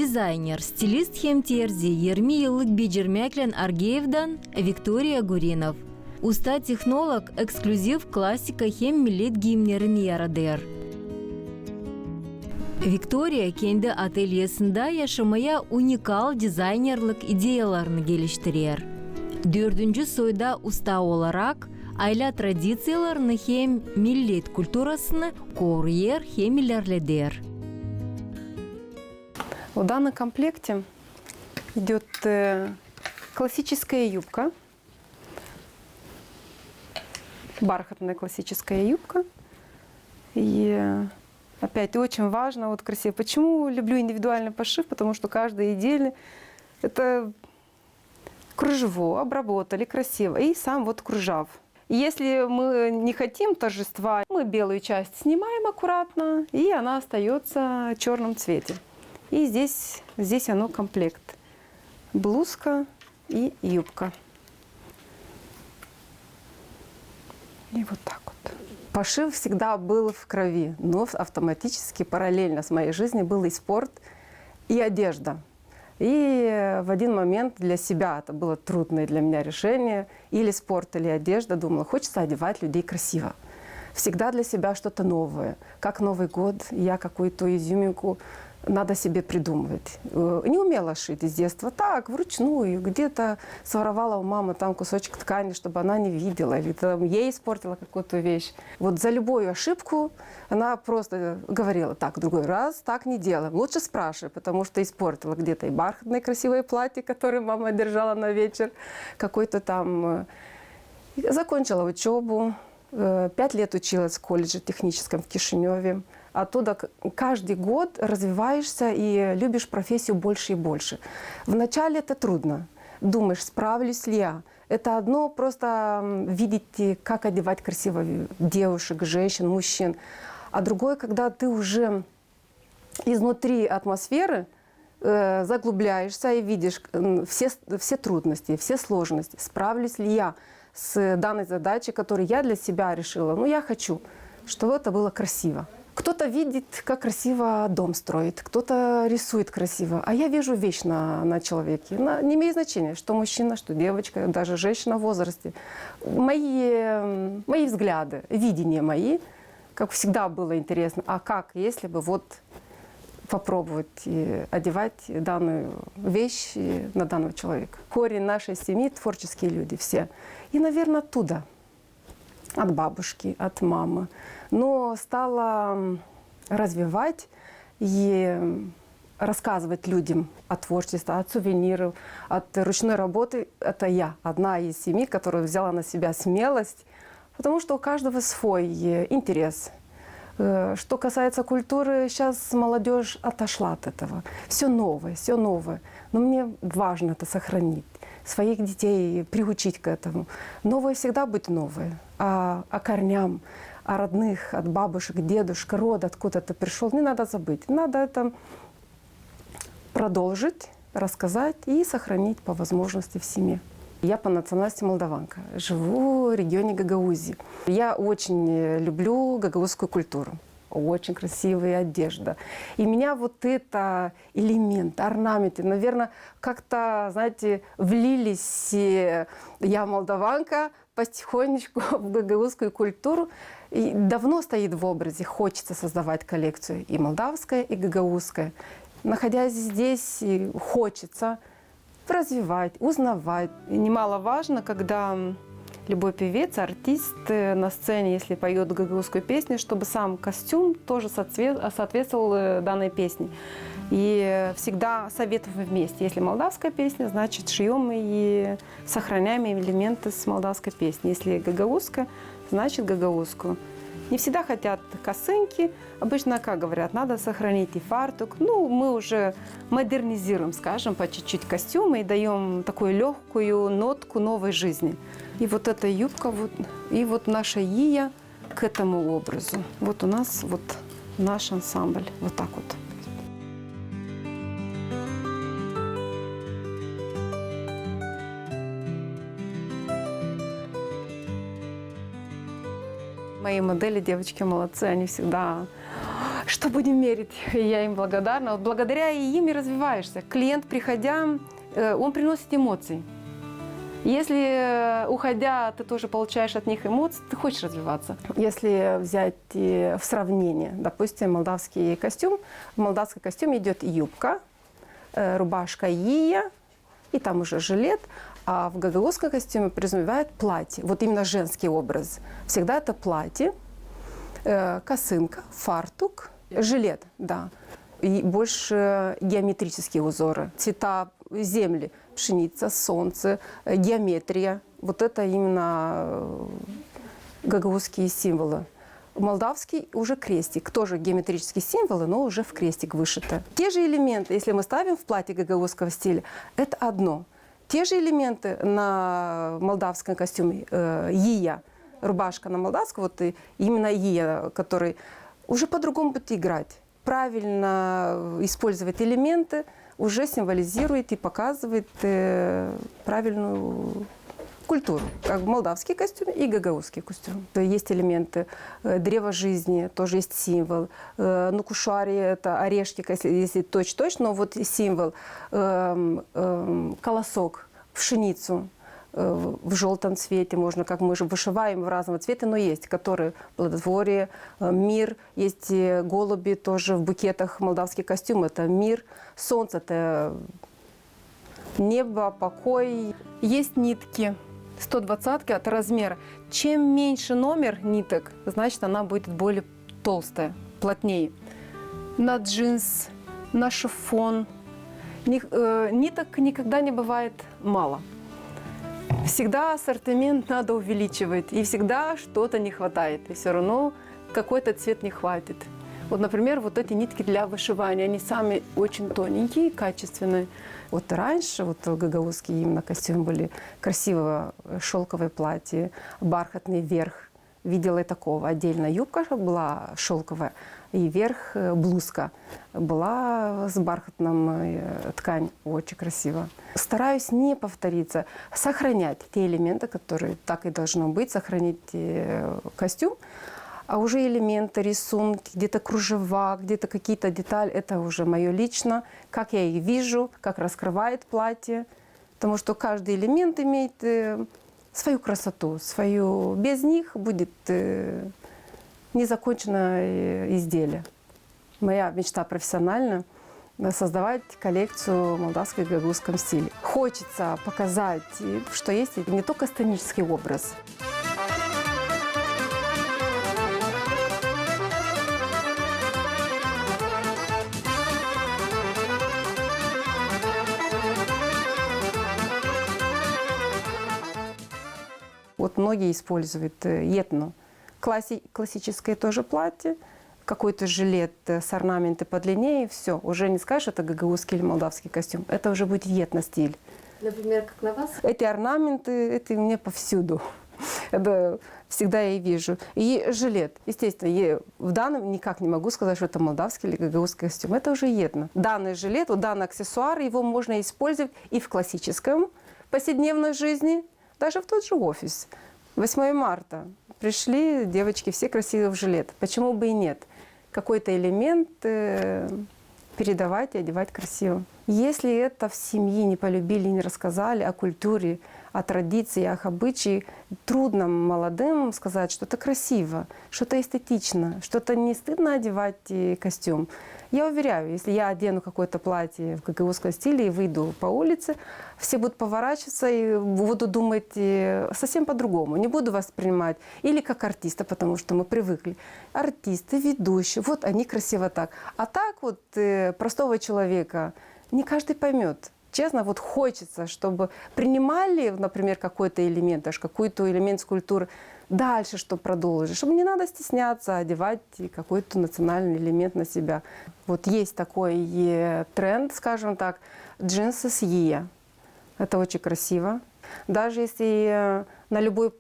Дизайнер, стилист хем терзи Ерми Йылык Бежермяклен Аргеевдан Виктория Гуринов. Уста технолог эксклюзив классика хем милет гимнерин ярадер. Виктория кенди ательесында яшамая уникал дизайнерлык идеяларны geliştirer. 4-cü soyda usta olarak айла традицияларны хем миллет культурасыны корыер хем илерледер. В данном комплекте идет классическая юбка, бархатная классическая юбка. И опять очень важно, вот красиво. Почему люблю индивидуальный пошив? Потому что каждая изделие это кружево обработали красиво и сам вот кружав. И если мы не хотим торжества, мы белую часть снимаем аккуратно, и она остается в черном цвете. И здесь оно комплект. Блузка и юбка. И вот так вот. Пошив всегда был в крови, но автоматически параллельно с моей жизнью был и спорт, и одежда. И в один момент для себя это было трудное для меня решение. Или спорт, или одежда. Думала, хочется одевать людей красиво. Всегда для себя что-то новое. Как Новый год, я какую-то изюминку надо себе придумывать. Не умела шить с детства. Так, вручную. Где-то своровала у мамы там кусочек ткани, чтобы она не видела. Или там ей испортила какую-то вещь. Вот за любую ошибку она просто говорила, так, другой раз так не делаем. Лучше спрашивай, потому что испортила где-то и бархатное красивое платье, которое мама держала на вечер. Какой-то там... Закончила учебу. 5 лет училась в колледже техническом в Кишиневе. Оттуда каждый год развиваешься и любишь профессию больше и больше. Вначале это трудно. Думаешь, справлюсь ли я? Это одно просто видеть, как одевать красиво девушек, женщин, мужчин. А другое, когда ты уже изнутри атмосферы заглубляешься и видишь все трудности, все сложности. Справлюсь ли я с данной задачей, которую я для себя решила? Ну, я хочу, чтобы это было красиво. Кто-то видит, как красиво дом строит, кто-то рисует красиво. А я вижу вещь на человеке. Не имеет значения, что мужчина, что девочка, даже женщина в возрасте. Мои взгляды, видения мои, как всегда было интересно. А как, если бы вот попробовать одевать данную вещь на данного человека? Корень нашей семьи – творческие люди все. И, наверное, оттуда. От бабушки, от мамы. Но стала развивать и рассказывать людям о творчестве, от сувениров, от ручной работы. Это я, одна из семьи, которая взяла на себя смелость, потому что у каждого свой интерес. Что касается культуры, сейчас молодежь отошла от этого. Все новое, все новое. Но мне важно это сохранить, своих детей приучить к этому. Новое всегда будет новое. А корням, о родных, от бабушек, дедушек, род, откуда ты пришел, не надо забыть. Надо это продолжить, рассказать и сохранить по возможности в семье. Я по национальности молдаванка, живу в регионе Гагаузии. Я очень люблю гагаузскую культуру. Очень красивая одежда. И меня вот это элемент, орнаменты, наверное, как-то, знаете, влились. Я молдаванка, потихонечку в гагаузскую культуру. И давно стоит в образе, хочется создавать коллекцию и молдавская, и гагаузская. Находясь здесь, хочется развивать, узнавать. И немаловажно, когда любой певец, артист на сцене, если поет гагаузскую песню, чтобы сам костюм тоже соответствовал данной песне. И всегда советуем вместе. Если молдавская песня, значит шьем и сохраняем элементы с молдавской песни. Если гагаузская, значит гагаузскую. Не всегда хотят косынки. Обычно, как говорят, надо сохранить и фартук. Ну, мы уже модернизируем, скажем, по чуть-чуть костюмы и даем такую легкую нотку новой жизни. И вот эта юбка, вот, и вот наша Ия к этому образу. Вот у нас вот наш ансамбль. Вот так вот. Мои модели, девочки, молодцы, они всегда Что будем мерить? Я им благодарна. Вот благодаря им и развиваешься. Клиент, приходя, он приносит эмоции. Если, уходя, ты тоже получаешь от них эмоции, ты хочешь развиваться. Если взять в сравнение, допустим, молдавский костюм. В молдавском костюме идет юбка, рубашка ия, и там уже жилет. А в гагаузском костюме подразумевает платье. Вот именно женский образ. Всегда это платье, косынка, фартук, жилет, да. И больше геометрические узоры. Цвета земли, пшеница, солнце, геометрия. Вот это именно гагаузские символы. Молдавский уже крестик, тоже геометрические символы, но уже в крестик вышито. Те же элементы, если мы ставим в платье гагаузского стиля, это одно. Те же элементы на молдавском костюме ия, рубашка на молдавском, вот именно ия, который уже по-другому будет играть. Правильно использовать элементы уже символизирует и показывает правильную культуру, как молдавский костюм и гагаузский костюм. Есть элементы древа жизни, тоже есть символ. Нукушари – это орешки, если точь-точь, но вот символ. Колосок, пшеницу в желтом цвете можно, как мы же вышиваем в разного цвета, но есть, которые плодотворие, мир. Есть голуби тоже в букетах, молдавский костюм – это мир. Солнце – это небо, покой. Есть нитки. 120-ка от размера. Чем меньше номер ниток, значит, она будет более толстая, плотнее. На джинс, на шифон. Ниток никогда не бывает мало. Всегда ассортимент надо увеличивать, и всегда что-то не хватает, и все равно какой-то цвет не хватит. Вот, например, вот эти нитки для вышивания, они сами очень тоненькие, качественные. Вот раньше вот гагаузские именно костюмы были красивого шелковое платье, бархатный верх. Видела и такого. Отдельно юбка была шелковая, и верх блузка была с бархатным ткань. Очень красиво. Стараюсь не повториться, сохранять те элементы, которые так и должно быть, сохранить костюм. А уже элементы, рисунки, где-то кружева, где-то какие-то детали, это уже мое лично, как я их вижу, как раскрывает платье. Потому что каждый элемент имеет свою красоту, свою. Без них будет незаконченное изделие. Моя мечта профессиональная – создавать коллекцию в молдавском и гагаузском стиле. Хочется показать, что есть не только сценический образ. Вот многие используют етну. Классическое тоже платье, какой-то жилет с орнаментом подлиннее, все. Уже не скажешь, это гагаузский или молдавский костюм. Это уже будет етно-стиль. Например, как на вас? Эти орнаменты, это у меня повсюду. Это всегда я и вижу. И жилет. Естественно, я в данном никак не могу сказать, что это молдавский или гагаузский костюм. Это уже етно. Данный жилет, вот данный аксессуар, его можно использовать и в классическом повседневной жизни, даже в тот же офис. 8 марта. Пришли девочки все красивые в жилет. Почему бы и нет? Какой-то элемент передавать и одевать красиво. Если это в семье не полюбили, не рассказали о культуре, о традициях, обычаях, трудно молодым сказать, что это красиво, что-то эстетично, что-то не стыдно одевать костюм. Я уверяю, если я одену какое-то платье в гагаузском стиле и выйду по улице, все будут поворачиваться и буду думать совсем по-другому. Не буду воспринимать или как артиста, потому что мы привыкли. Артисты, ведущие, вот они красиво так. А так вот простого человека не каждый поймет. Честно, вот хочется, чтобы принимали, например, какой-то элемент, даже какой-то элемент скульптуры, дальше, что продолжить, чтобы не надо стесняться одевать какой-то национальный элемент на себя. Вот есть такой тренд, скажем так, джинсы с ия. Это очень красиво. Даже если на любое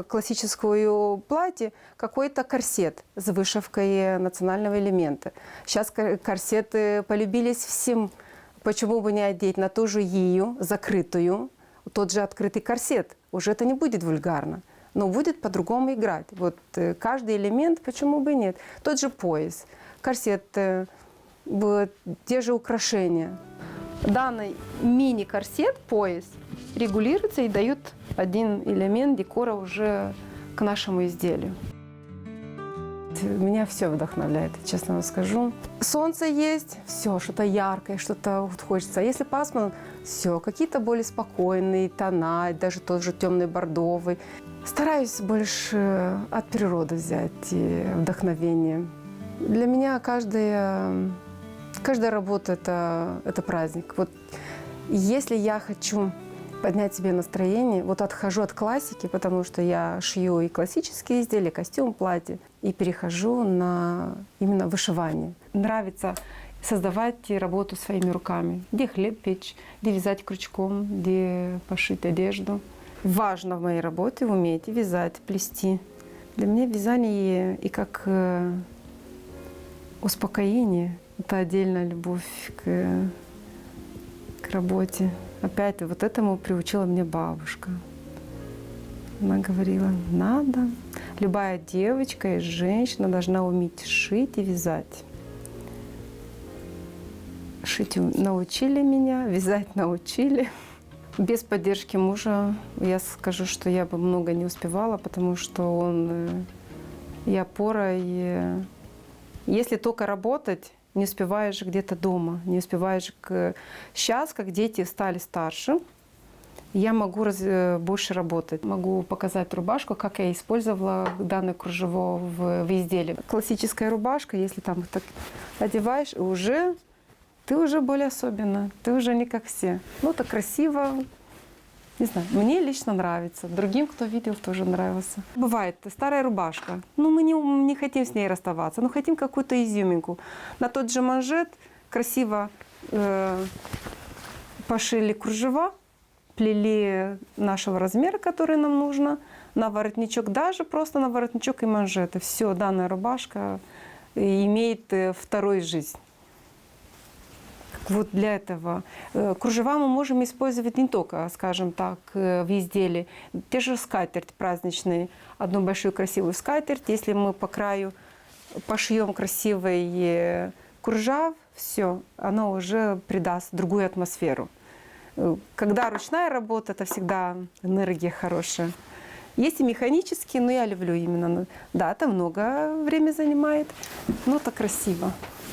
классическое платье какой-то корсет с вышивкой национального элемента. Сейчас корсеты полюбились всем. Почему бы не одеть на ту же ию, закрытую, тот же открытый корсет? Уже это не будет вульгарно, но будет по-другому играть. Вот каждый элемент, почему бы и нет? Тот же пояс. корсеты, те же украшения. Данный мини-корсет, пояс, регулируется и дает один элемент декора уже к нашему изделию. Меня все вдохновляет, честно вам скажу. Солнце есть, все, что-то яркое, что-то вот хочется. А если пасмурно, все, какие-то более спокойные тона, даже тот же темный бордовый. Стараюсь больше от природы взять вдохновение. Для меня каждая работа это праздник. Вот если я хочу поднять себе настроение, вот отхожу от классики, потому что я шью и классические изделия, костюм, платье, и перехожу на именно вышивание. Нравится создавать работу своими руками. Где хлеб печь, где вязать крючком, где пошить одежду. Важно в моей работе уметь вязать, плести. Для меня вязание и как успокоение. Это отдельная любовь к работе. Опять вот этому приучила меня бабушка. Она говорила, надо. Любая девочка и женщина должна уметь шить и вязать. Шить научили меня, вязать научили. Без поддержки мужа я скажу, что я бы много не успевала, потому что он и опора, и если только работать, не успеваешь где-то дома, не успеваешь. Сейчас, как дети стали старше, я могу больше работать. Могу показать рубашку, как я использовала данное кружево в изделии. Классическая рубашка, если там так одеваешь, ты уже более особенно, ты уже не как все. Ну, это красиво. Не знаю, мне лично нравится. Другим, кто видел, тоже нравится. Бывает старая рубашка. Ну, мы не хотим с ней расставаться, но хотим какую-то изюминку. На тот же манжет красиво пошили кружева, плели нашего размера, который нам нужно, на воротничок, даже просто на воротничок и манжеты. Все, данная рубашка имеет вторую жизнь. Вот для этого. Кружева мы можем использовать не только, скажем так, в изделии. Те же скатерть праздничные. Одну большую красивую скатерть. Если мы по краю пошьем красивый кружев, все, оно уже придаст другую атмосферу. Когда ручная работа, это всегда энергия хорошая. Есть и механические, но я люблю именно. Да, это много времени занимает, но это красиво.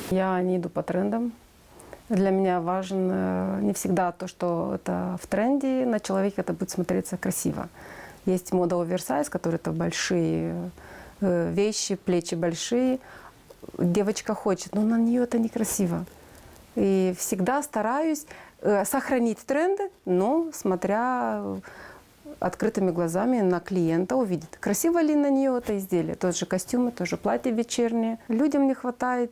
Я не иду по трендам. Для меня важно не всегда то, что это в тренде, на человеке это будет смотреться красиво. Есть мода оверсайз, которые это большие вещи, плечи большие. Девочка хочет, но на нее это некрасиво. И всегда стараюсь сохранить тренды, но смотря открытыми глазами на клиента увидеть, красиво ли на нее это изделие. Тот же костюмы, тоже платье вечернее. Людям не хватает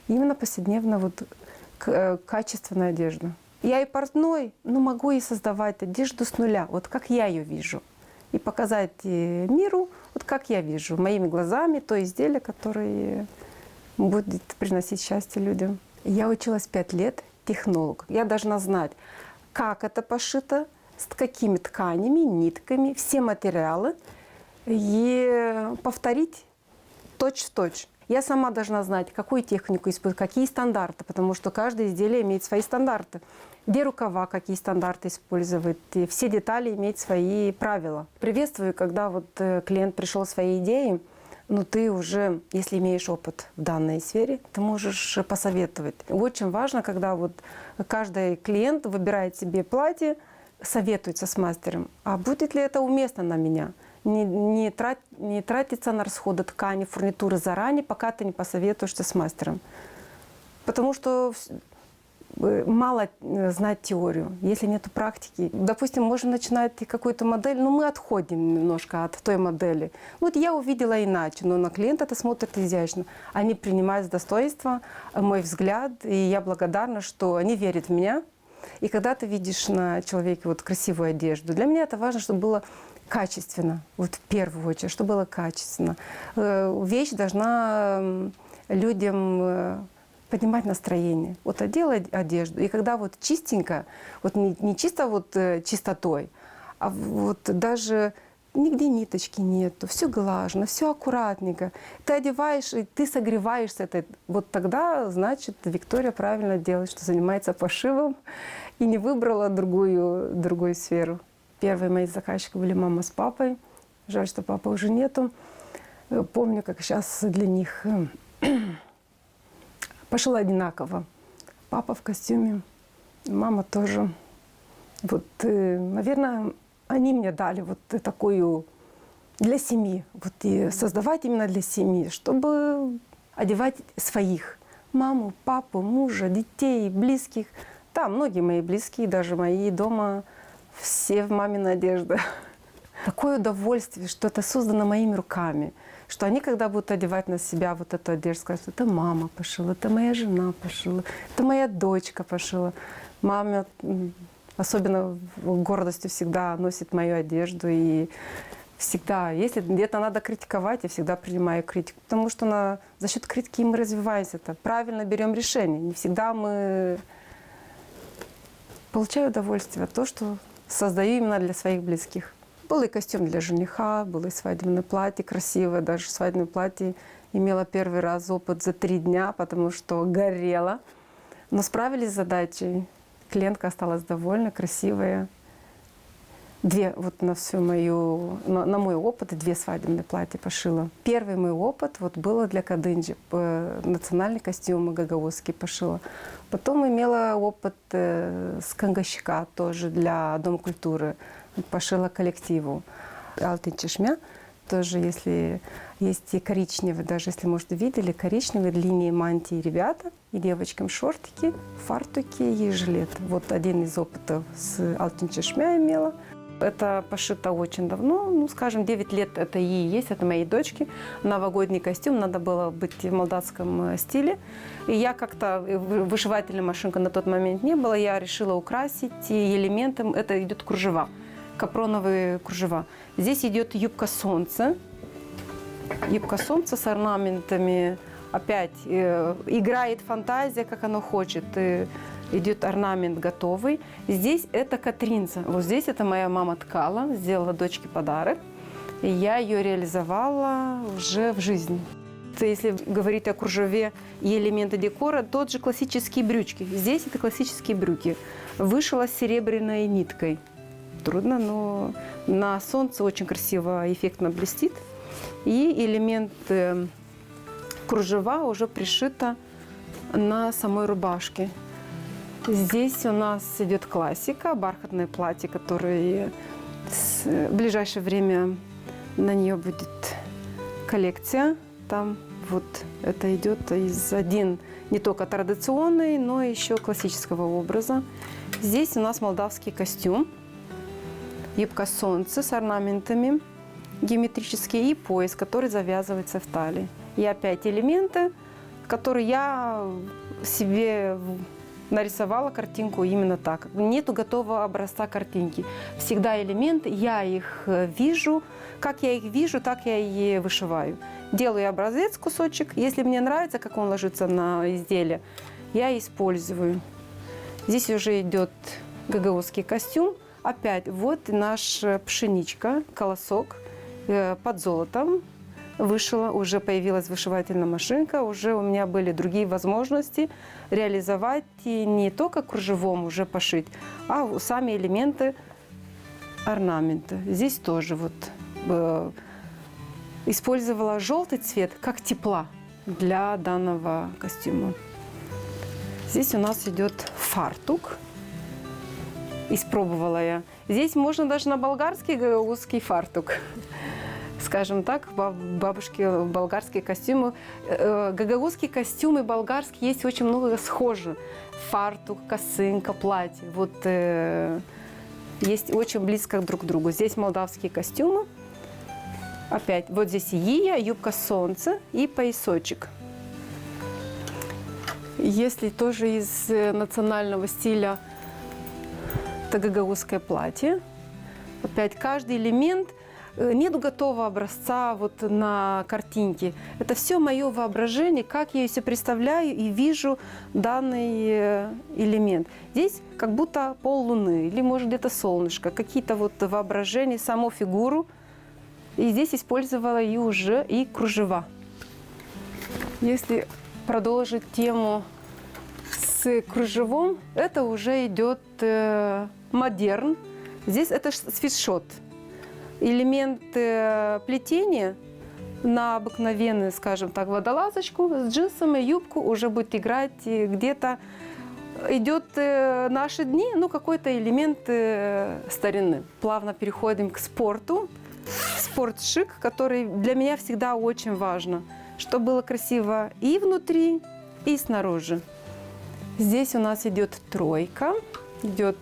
именно повседневно вот качественная одежда. Я и портной, но могу и создавать одежду с нуля, вот как я ее вижу. И показать миру, вот как я вижу, моими глазами, то изделие, которое будет приносить счастье людям. Я училась 5 лет, технолог. Я должна знать, как это пошито, с какими тканями, нитками, все материалы, и повторить точь-в-точь. Я сама должна знать, какую технику использовать, какие стандарты, потому что каждое изделие имеет свои стандарты. Где рукава, какие стандарты использовать, и все детали имеют свои правила. Приветствую, когда вот клиент пришел с своей идеей, но ты уже, если имеешь опыт в данной сфере, ты можешь посоветовать. Очень важно, когда вот каждый клиент выбирает себе платье, советуется с мастером, а будет ли это уместно на меня. Не тратиться на расходы ткани, фурнитуры заранее, пока ты не посоветуешься с мастером. Потому что мало знать теорию, если нет практики. Допустим, можем начинать какую-то модель, но мы отходим немножко от той модели. Вот я увидела иначе, но на клиента это смотрит изящно. Они принимают с достоинства мой взгляд, и я благодарна, что они верят в меня. И когда ты видишь на человеке вот красивую одежду, для меня это важно, чтобы было качественно, вот в первую очередь, чтобы было качественно. Вещь должна людям поднимать настроение. Вот одела одежду, и когда вот чистенько, вот не чисто вот чистотой, а вот даже нигде ниточки нету, все глажено, все аккуратненько. Ты одеваешь, и ты согреваешься. Вот тогда, значит, Виктория правильно делает, что занимается пошивом и не выбрала другую сферу. Первые мои заказчики были мама с папой. Жаль, что папы уже нету. Помню, как сейчас для них пошила одинаково. Папа в костюме, мама тоже. Вот, наверное, они мне дали вот такую для семьи. Вот и создавать именно для семьи, чтобы одевать своих. Маму, папу, мужа, детей, близких. Да, многие мои близкие, даже мои дома, все в маминой одежде. Такое удовольствие, что это создано моими руками. Что они, когда будут одевать на себя вот эту одежду, скажут, это мама пошила, это моя жена пошила, это моя дочка пошила. Мама особенно гордостью всегда носит мою одежду. И всегда, если где-то надо критиковать, я всегда принимаю критику. Потому что за счет критики мы развиваемся. Правильно берем решение. Не всегда мы получаем удовольствие от того, что создаю именно для своих близких. Был и костюм для жениха, было и свадебное платье красивое. Даже свадебное платье имела первый раз опыт за 3 дня, потому что горела. Но справились с задачей. Клиентка осталась довольна, красивая. 2, вот на мой опыт 2 свадебные платья пошила. Первый мой опыт было для Кадынджи. Национальный костюм гагаузский пошила. Потом имела опыт с Кангашика тоже для Дома культуры. Пошила коллективу Алтын Чешмя. Тоже, если есть и коричневые, даже если, может, видели, коричневые длинные мантии ребята, и девочкам шортики, фартуки и жилет. Вот один из опытов с Алтын Чешмя имела. Это пошито очень давно, скажем, 9 лет это ей есть, это моей дочке. Новогодний костюм, надо было быть в молдавском стиле. И я как-то, вышивательной машинки на тот момент не было, я решила украсить элементом, это идет кружева. Капроновые кружева. Здесь идет юбка солнца. Юбка солнца с орнаментами. Опять играет фантазия, как оно хочет. Идет орнамент готовый. Здесь это катринца. Вот здесь это моя мама ткала, сделала дочке подарок. И я ее реализовала уже в жизни. Если говорить о кружеве и элементы декора, тот же классические брючки. Здесь это классические брюки. Вышила с серебряной ниткой. Трудно, но на солнце очень красиво, эффектно блестит. И элемент кружева уже пришито на самой рубашке. Здесь у нас идет классика, бархатное платье, которое в ближайшее время на нее будет коллекция. Там вот это идет из не только традиционный, но еще классического образа. Здесь у нас молдавский костюм. Юбка солнца с орнаментами геометрические и пояс, который завязывается в талии. И опять элементы, которые я себе нарисовала картинку именно так. Нету готового образца картинки. Всегда элементы, я их вижу. Как я их вижу, так я и вышиваю. Делаю образец, кусочек. Если мне нравится, как он ложится на изделие, я использую. Здесь уже идет гагаузский костюм. Опять вот наша пшеничка, колосок под золотом. Вышила, уже появилась вышивательная машинка, уже у меня были другие возможности реализовать и не только кружевом уже пошить, а сами элементы орнамента. Здесь тоже вот использовала желтый цвет как тепла для данного костюма. Здесь у нас идет фартук. Испробовала я. Здесь можно даже на болгарский гагаузский фартук. Скажем так, бабушки болгарские костюмы. Гагаузские костюмы болгарские есть очень много схожих. Фартук, косынка, платье. Вот есть очень близко друг к другу. Здесь молдавские костюмы. Опять вот здесь ия, юбка солнца и поясочек. Если тоже из национального стиля, это гагаузское платье. Опять каждый элемент, нет готового образца вот на картинке. Это все мое воображение, как я себе представляю и вижу данный элемент. Здесь как будто пол луны или может где-то солнышко, какие-то вот воображения, саму фигуру И здесь использовала и уже и кружева. Если продолжить тему с кружевом, это уже идет модерн. Здесь это свитшот. Элемент плетения на обыкновенную, скажем так, водолазочку с джинсами, юбку уже будет играть где-то. Идет наши дни, ну какой-то элемент старины. Плавно переходим к спорту. Спорт-шик, который для меня всегда очень важно, чтобы было красиво и внутри, и снаружи. Здесь у нас идет тройка, идет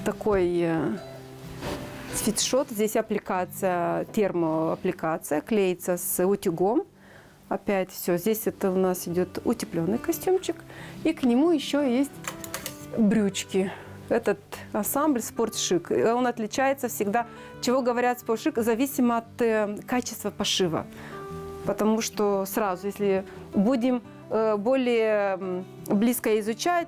такой свитшот. Здесь аппликация, термоаппликация, клеится с утюгом. Опять все. Здесь это у нас идет утепленный костюмчик. И к нему еще есть брючки. Этот ансамбль спортшик. Он отличается всегда, чего говорят спортшик, зависимо от качества пошива. Потому что сразу, если будем более близко изучать,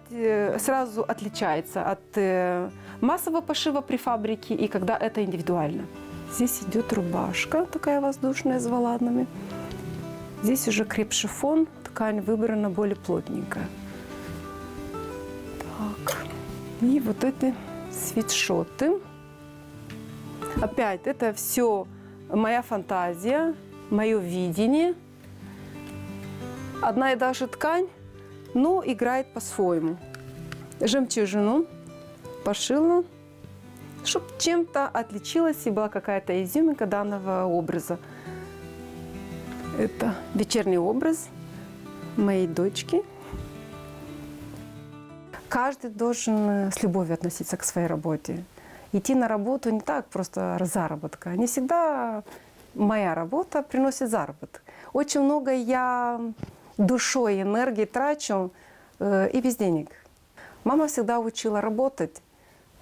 сразу отличается от массового пошива при фабрике и когда это индивидуально. Здесь идет рубашка такая воздушная с воланами. Здесь уже креп-шифон, ткань выбрана более плотненькая. Так. И вот эти свитшоты. Опять, это все моя фантазия, мое видение. Одна и та же ткань, но играет по-своему. Жемчужину пошила, чтобы чем-то отличилась и была какая-то изюминка данного образа. Это вечерний образ моей дочки. Каждый должен с любовью относиться к своей работе. Идти на работу не так просто заработка. Не всегда моя работа приносит заработок. Очень много я душой и энергией трачу и без денег. Мама всегда учила работать.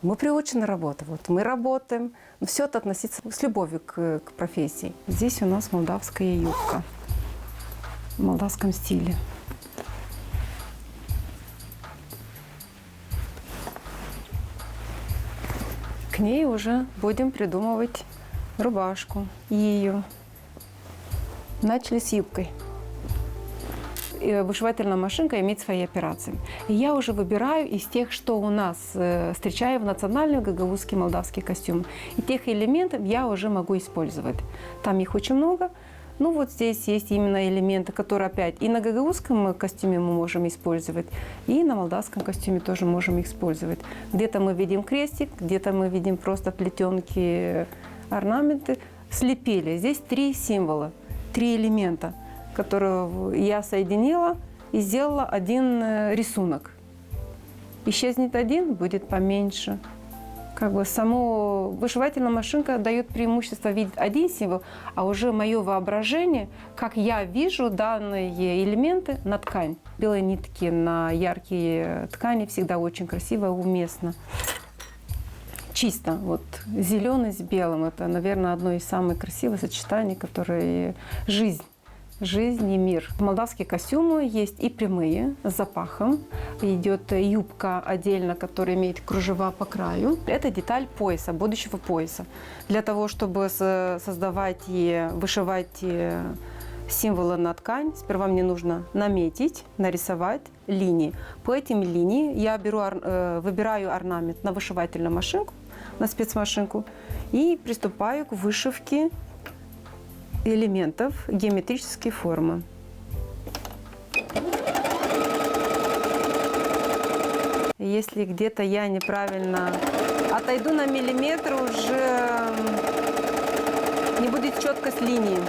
Мы приучены работать. Вот мы работаем. Но все это относится с любовью к профессии. Здесь у нас молдавская юбка в молдавском стиле. К ней уже будем придумывать рубашку. Ее начали с юбкой. И вышивательная машинка имеет свои операции. И я уже выбираю из тех, что у нас встречаю в национальный гагаузский молдавский костюм. И тех элементов я уже могу использовать. Там их очень много. Ну вот здесь есть именно элементы, которые опять и на гагаузском костюме мы можем использовать, и на молдавском костюме тоже можем использовать. Где-то мы видим крестик, где-то мы видим просто плетенки, орнаменты. Слепили. Здесь 3 символа, 3 элемента, которые я соединила и сделала один рисунок. Исчезнет один, будет поменьше. Как бы сама вышивательная машинка дает преимущество видеть один символ, а уже мое воображение, как я вижу данные элементы на ткань. Белые нитки на яркие ткани всегда очень красиво и уместно. Чисто. Вот зеленый с белым – это, наверное, одно из самых красивых сочетаний, которые жизнь и мир. Молдавские костюмы есть и прямые, с запахом. Идет юбка отдельно, которая имеет кружева по краю. Это деталь пояса, будущего пояса. Для того, чтобы создавать и вышивать символы на ткань, сперва мне нужно наметить, нарисовать линии. По этим линиям я выбираю орнамент на вышивательную машинку, на спецмашинку и приступаю к вышивке элементов геометрической формы. Если где-то я неправильно отойду на миллиметр, уже не будет четкость линии.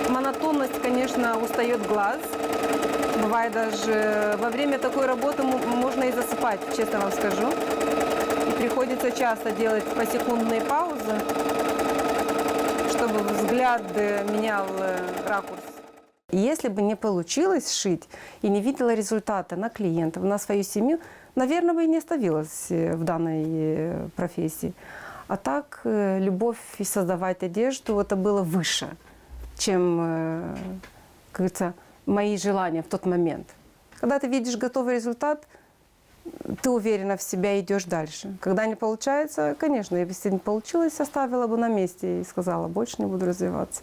Монотонность, конечно, устает глаз. Бывает даже во время такой работы можно и засыпать, честно вам скажу. Приходится часто делать посекундные паузы, чтобы взгляд менял ракурс. Если бы не получилось сшить и не видела результата на клиентов, на свою семью, наверное, бы и не оставилась в данной профессии. А так, любовь и создавать одежду, это было выше, чем, как говорится, мои желания в тот момент. Когда ты видишь готовый результат, ты уверена в себя и идешь дальше. Когда не получается, конечно, если не получилось, оставила бы на месте и сказала, больше не буду развиваться.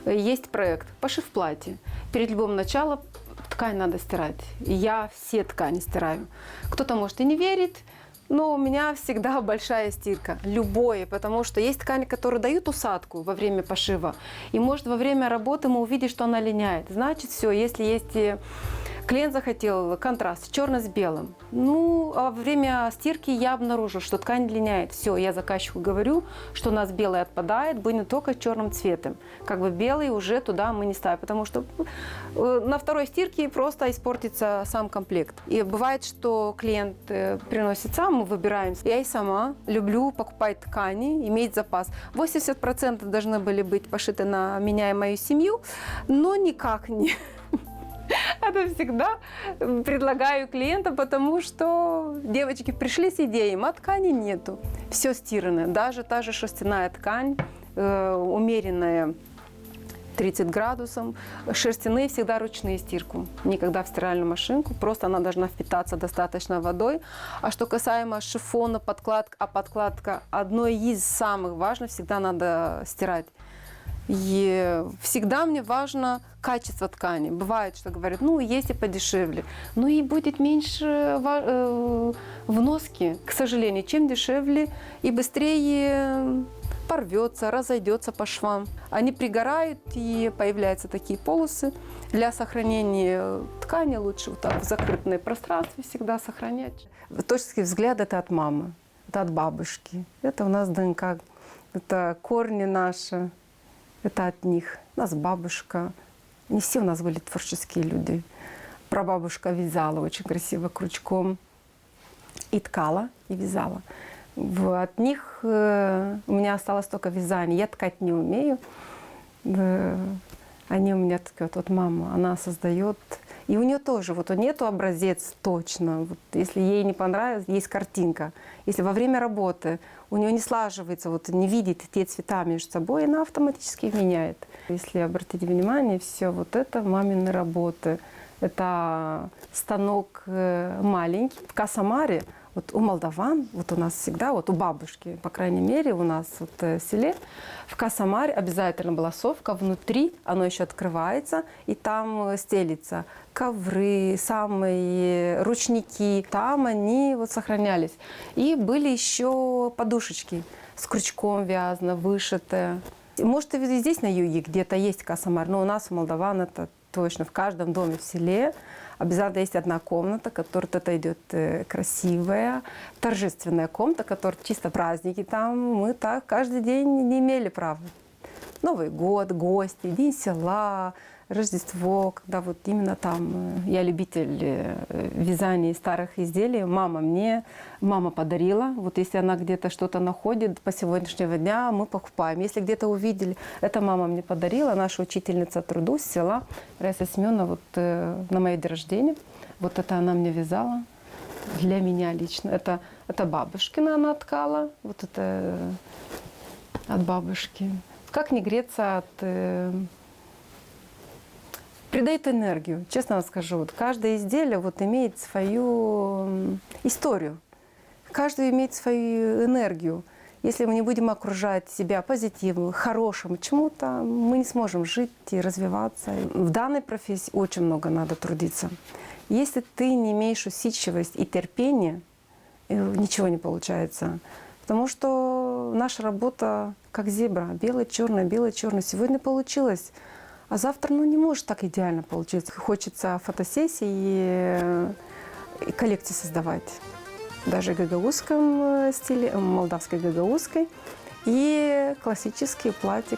Есть проект «Пошив платье». Перед любым началом ткань надо стирать. И я все ткани стираю. Кто-то, может, и не верит, но у меня всегда большая стирка. Любое, потому что есть ткани, которые дают усадку во время пошива. И, может, во время работы мы увидим, что она линяет. Значит, все, если есть... Клиент захотел контраст черно с белым. Ну, а во время стирки я обнаружу, что ткань линяет. Все, я заказчику говорю, что у нас белый отпадает, будет только черным цветом. Как бы белый уже туда мы не ставим, потому что на второй стирке просто испортится сам комплект. И бывает, что клиент приносит сам, мы выбираем. Я и сама люблю покупать ткани, иметь запас. 80% должны были быть пошиты на меня и мою семью, но никак не... Это всегда предлагаю клиентам, потому что девочки пришли с идеей, а ткани нету. Все стирано. Даже та же шерстяная ткань, умеренная 30 градусов. Шерстяные всегда ручные стирку. Никогда в стиральную машинку. Просто она должна впитаться достаточно водой. А что касаемо шифона, подкладка одно из самых важных, всегда надо стирать. И всегда мне важно качество ткани. Бывает, что говорят, ну, есть и подешевле. Ну, и будет меньше вноски, к сожалению. Чем дешевле и быстрее порвется, разойдется по швам. Они пригорают, и появляются такие полосы. Для сохранения ткани лучше вот так в закрытом пространстве всегда сохранять. Творческий взгляд – это от мамы, это от бабушки. Это у нас ДНК, это корни наши. Это от них. У нас бабушка. Не все у нас были творческие люди. Прабабушка вязала очень красиво крючком. И ткала, и вязала. От них у меня осталось только вязание. Я ткать не умею. Они у меня такие, вот мама, она создает. И у нее тоже, вот нету образец точно. Вот, если ей не понравилось, есть картинка. Если во время работы у нее не слаживается, вот не видит те цвета между собой, она автоматически меняет. Если обратить внимание, все вот это мамины работы. Это станок маленький. В Касамаре, вот у молдаван, вот у нас всегда, вот у бабушки, по крайней мере, у нас вот в селе, в Касамаре обязательно была совка, внутри оно еще открывается, и там стелится ковры, самые ручники, там они вот сохранялись. И были еще подушечки с крючком вязано, вышитые. Может, и здесь на юге где-то есть Касамар, но у нас у молдаван это точно в каждом доме в селе. Обязательно есть одна комната, которая это идет красивая, торжественная комната, которая чисто праздники. Там мы так каждый день не имели права. Новый год, гости, День села, Рождество, когда вот именно там я любитель вязания старых изделий. Мама подарила. Вот если она где-то что-то находит, по сегодняшнего дня мы покупаем. Если где-то увидели, это мама мне подарила, наша учительница труда с села Раиса Семеновна, вот на мое день рождения. Вот это она мне вязала для меня лично. Это бабушкина она ткала, вот это от бабушки. Как не греться от... Придает энергию, честно вам скажу. Вот каждое изделие вот имеет свою историю. Каждый имеет свою энергию. Если мы не будем окружать себя позитивным, хорошим, чему-то, мы не сможем жить и развиваться. В данной профессии очень много надо трудиться. Если ты не имеешь усидчивость и терпение, ничего не получается. Потому что наша работа как зебра. Белое-черное, белое-черное. Сегодня получилось. А завтра, не может так идеально получиться. Хочется фотосессии и коллекции создавать. Даже в гагаузском стиле, молдавской гагаузской и классические платья.